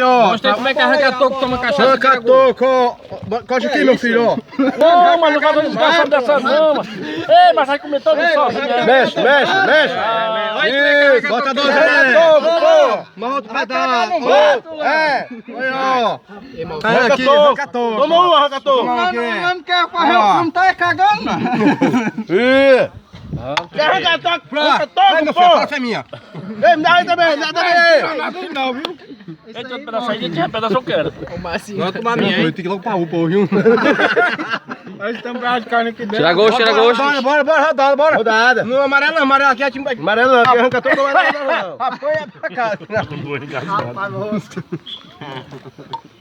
ó. Mostra aí como é que arranca toco, toma cachaça. Arranca toco, ó. Coxa aqui, meu filho, ó. Não, mas não vai fazer desgraçado dessa não, mas. Ei, mas vai comer todo sozinho. Mexe. Isso, bota 12 aí. Mas outro pedaço. É. Olha, ó. Arranca toco. Toma um, arranca toco. Não quer fazer o filme, tá cagando, mano. Quer arrancar toco? Vai, Arranca meu toco, filho, pô. é minha. Ei, me dá aí também, me dá também. Não, viu? Esse outro pedaço aí, tinha pedaço eu quero. Vou tomar minha, hein? Tem que ir logo pra UPA, viu? Nós estamos pra de carne aqui dentro. Tira gosto. Bora, rodada. No amarelo, amarelo aqui é time. Amarelo não, aqui arranca todo amarelo não. Apoia pra cá.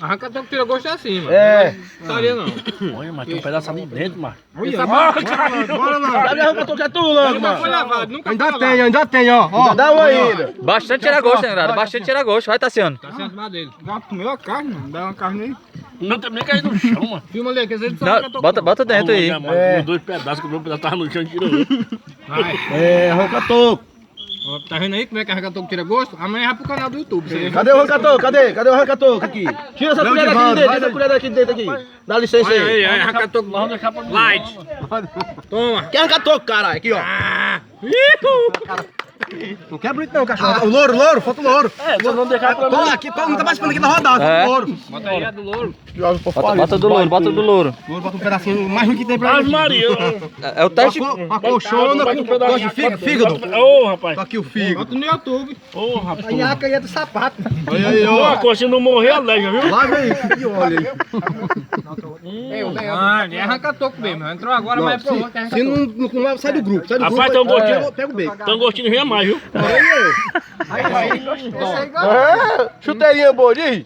Arranca toco, tira gosto é assim, mano. É. Não estaria não. Olha, mas tem um pedaço ali dentro, mano. Bora lá. Arranca todo é tu, logo, Nunca mano. foi lavado, nunca Ainda tem, ó. Dá uma ainda. Bastante tira gosto, né, Negrada? Bastante tira gosto. Vai, Tassiano. Tá sendo cima dele. Já comeu a carne, mano. Dá uma carne aí. Não tem nem cair no chão, mano. Filma ali, que às vezes Não, bota dentro aí. Os dois pedaços, que o meu pedaço tava no chão e tirou. Vai. É, arranca toco. Ó, tá vendo aí como é que arranca toco tira gosto? Amanhã vai pro canal do YouTube. Você Cadê o arranca toco? Cadê o arranca toco aqui? Tira essa colher daqui de dentro, tira essa colher daqui de dentro aqui. Dá licença Olha aí. aí, arranca toco. Vamos deixar pra Light. Toma. Quer arrancar toco, caralho? Aqui, ó. Não quer bonito não, cachorro. O louro, falta o louro. É, se eu não deixar pra mim. Cola aqui, não tá participando aqui da rodada, É. falta o louro. Bota aí a do louro. Bota do louro. Louro, bota um pedacinho mais ruim que tem pra Ave ele. Maria. É o teste. A colchona com gosto de fígado. Ô, rapaz. Tá aqui o fígado. Bota no YouTube. Ô, rapaz. A iaca aí é do sapato. Olha aí, Ó, ó. a coxa não morrer alega, viu? Lá vem e olha aí. Ah, ele arranca toco mesmo. Entrou agora, mas é pro outro. Se não sai do grupo, sai do Rapaz, grupo. tem um gostinho. Pega o beco. Tem um gostinho de rir mais, viu? Chuteirinha boa, diz.